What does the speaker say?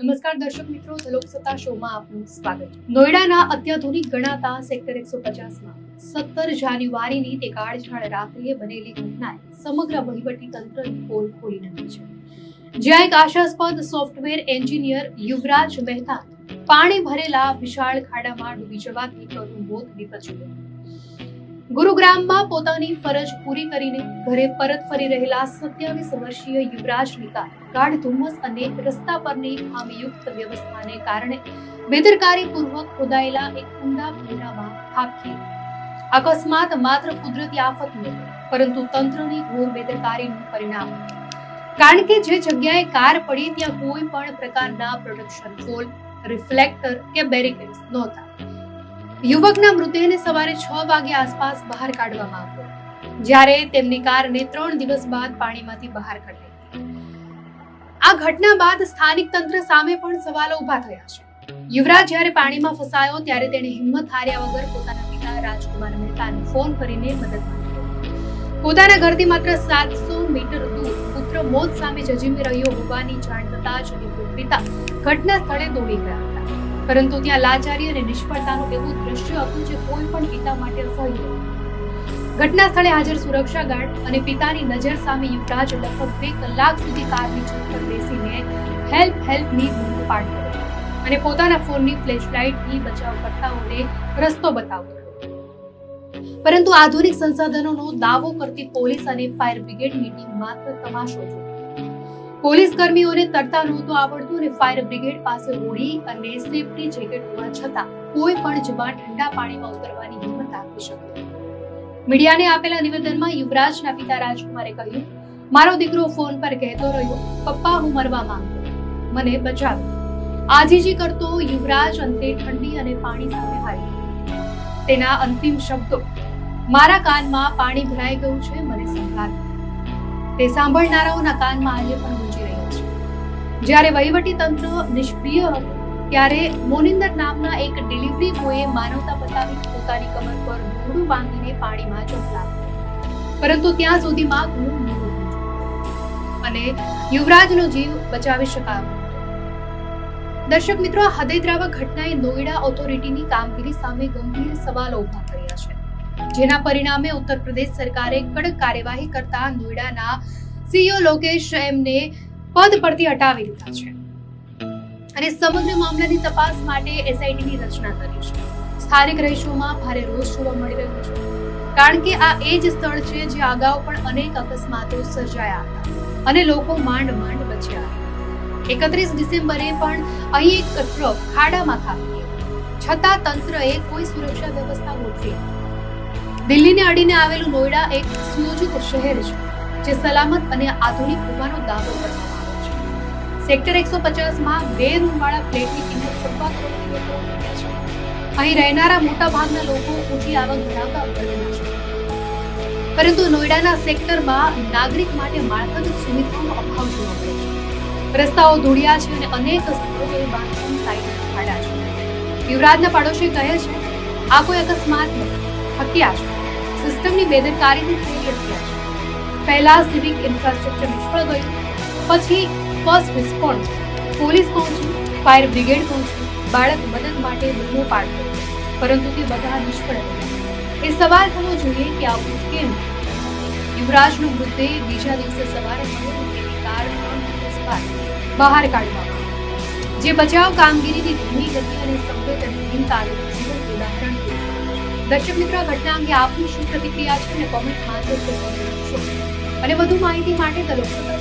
નમસ્કાર દર્શક મિત્રો, ધ લોકસત્તા શોમાં આપનું સ્વાગત છે। નોઈડાના અત્યાધુનિક ગણાતા સેક્ટર 150માં 17 જાન્યુઆરીની તે કાળઝાળ રાત્રિએ બનેલી ઘટનાએ સમગ્ર વહીવટી તંત્રની પોલ ખોલી નાખી છે, જ્યાં એક આશાસ્પદ સોફ્ટવેર એન્જિનિયર યુવરાજ મહેતા પાણી ભરેલા વિશાળ ખાડામાં ડૂબી જવાથી કરુણ મોત નીપજ્યું। ગુરુગ્રામમાં પોતાની ફરજ પૂરી કરીને ઘરે પરત ફરી રહેલા 27 વર્ષીય યુવરાજની કાર ગાઢ ધુમ્મસ અને રસ્તા પરની ખામીયુક્ત વ્યવસ્થાને કારણે બેદરકારીપૂર્વક ખોદાયેલા એક ઊંડા ખાડામાં ખાબકી। અકસ્માત માત્ર કુદરતી આફત નહોતો, પરંતુ તંત્રની ઘોર બેદરકારીનું પરિણામ, કારણ કે જે જગ્યાએ કાર પડી ત્યાં કોઈ પણ પ્રકારના પ્રોટેક્શન પોલ, રિફ્લેક્ટર કે બેરિકેડ્સ નહોતા। યુવકના મૃતદેહને સવારે 6 વાગ્યા આસપાસ બહાર કાઢવામાં આવ્યો, જ્યારે તેમની કારને 3 દિવસ બાદ પાણીમાંથી બહાર કાઢી। આ ઘટના બાદ સ્થાનિક તંત્ર સામે પણ સવાલો ઊભા થયા છે। યુવરાજ જ્યારે પાણીમાં ફસાયો ત્યારે તેણે હિંમત હાર્યા વગર પોતાના પિતા રાજકુમાર મહેતાને ફોન કરીને મદદ માંગી। પોતાના ઘરથી માત્ર 700 મીટર દૂર પુત્ર મોત સામે જજુમી રહ્યો હોવાની જાણ થતાં જ નિવૃત્ત પિતા ઘટના સ્થળે દોડી ગયા હતા, પરંતુ ત્યાં લાચારી અને નિષ્ફળતાનું એવું દ્રશ્ય હતું જે કોઈ પણ પિતા માટે અસહ્ય હતું। ઘટના સ્થળે હાજર સુરક્ષા ગાર્ડ અને પિતાની નજર સામે યુવરાજ લગભગ 2 કલાક સુધી કારની છત પર બેસીને હેલ્પની બૂમ પાડતો અને પોતાના ફોનની ફ્લેશલાઇટથી બચાવકર્તાઓને રસ્તો બતાવતો, પરંતુ આધુનિક સંસાધનોનો દાવો કરતી પોલીસ અને ફાયર બ્રિગેડની ટીમ માત્ર તમાશો જોઈ। પોલીસ કર્મીઓને તરતા નહોતું આવડતું અને ફાયર બ્રિગેડ પાસે હોડી અને સેફટી જેકેટ હોવા છતાં કોઈ પણ જવાન ઠંડા પાણીમાં ઉતરવાની હિંમત આપી શક્યો। મીડિયાને આપેલા નિવેદનમાં યુવરાજના પિતા રાજકુમારે કહ્યું, મારો દીકરો ફોન પર કહેતો રહ્યો, પપ્પા હું મરવા માંગુ, મને બચાવો। આજીજી કરતો યુવરાજ અંતે ઠંડી અને પાણી સામે હારી ગયો। તેના અંતિમ શબ્દો, મારા કાનમાં પાણી ભરાઈ ગયું છે, મને સંભળાવો, તે સાંભળનારાઓના કાનમાં આજે પણ ગુંજી રહ્યા છે। જ્યારે વહીવટી તંત્ર નિષ્ક્રિય હતું ત્યારે મોનિંદર નામના એક ડિલિવરી બોયે માનવતા બતાવી પોતાની કમર પર દોરડું બાંધીને પાણીમાં ઝંપલાવ્યો, પરંતુ ત્યાં સુધીમાં ઘણું મોડું હતું અને યુવરાજનો જીવ બચાવી શકાયો। દર્શક મિત્રો, આ હૃદયદ્રાવક ઘટનાએ નોઈડા ઓથોરિટીની કામગીરી સામે ગંભીર સવાલો ઊભા કર્યા છે, જેના પરિણામે ઉત્તર પ્રદેશ સરકારે કડક કાર્યવાહી કરતા નોઈડાના સીઈઓ લોકેશ એમને પદ પરથી હટાવી દીધા છે અને સમગ્ર મામલાની તપાસ માટે એસઆઈટીની રચના કરી છે। સ્થાનિક રહીશોમાં ભારે રોષ જોવા મળી રહ્યો છે, કારણ કે આ એ જ સ્થળ છે જે અગાઉ પણ અનેક અકસ્માતો સર્જાયા હતા અને લોકો માંડ બચ્યા હતા। 31 ડિસેમ્બરે પણ અહીં એક ટ્રક ખાડામાં ખાબકી, છતાં તંત્રએ કોઈ સુરક્ષા વ્યવસ્થા ગોઠવી। દિલ્હીને અડીને આવેલું નોઈડા એક સુયોજિત શહેર છે, જે સલામત અને આધુનિક હોવાનો દાવો કરવામાં આવે છે। સેક્ટર 150માં 2 રૂમવાળા ફ્લેટની કિંમત 1.25 કરોડ રૂપિયા છે। અહીં રહેનારા મોટા ભાગના લોકો ઊંચી આવક ધરાવતા વર્ગના છે, પરંતુ નોઈડાના સેક્ટરમાં નાગરિક માટે માળખાગત સુવિધાઓનો અભાવ જોવા મળે છે। રસ્તાઓ ધૂળિયા છે અને અનેક સ્થળોએ બાંધકામ સાઇટના ખાડા છે। યુવરાજના પાડોશી કહે છે, આ કોઈ અકસ્માત નથી, હત્યા છે, સિસ્ટમની બેદરકારીથી થયેલી હત્યા છે। પહેલા સિવિક ઇન્ફ્રાસ્ટ્રક્ચર નિષ્ફળ ગયું, પછી ફર્સ્ટ રિસ્પોન્સ, પોલીસ પહોંચી, ફાયર બ્રિગેડ પહોંચી, બાળક મદદ માટે બૂમો પાડતો, પરંતુ તે બધા નિષ્ફળ રહ્યા। એ સવાલ થવો જોઈએ કે આવું કેમ? યુવરાજનો મૃતદેહ બીજા દિવસે સવારે મળેલી કાર 3 દિવસ બાદ બહાર કાઢવામાં આવ્યો, જે બચાવ કામગીરીની ધીમી ગતિ અને સંવેદનહીનતાનું જીવંત ઉદાહરણ છે। દર્શક મિત્રો, ઘટના અંગે આપની શું પ્રતિક્રિયા છે અને કોમેન્ટમાં જરૂર લખશો અને વધુ માહિતી માટે ધ લોકસત્તા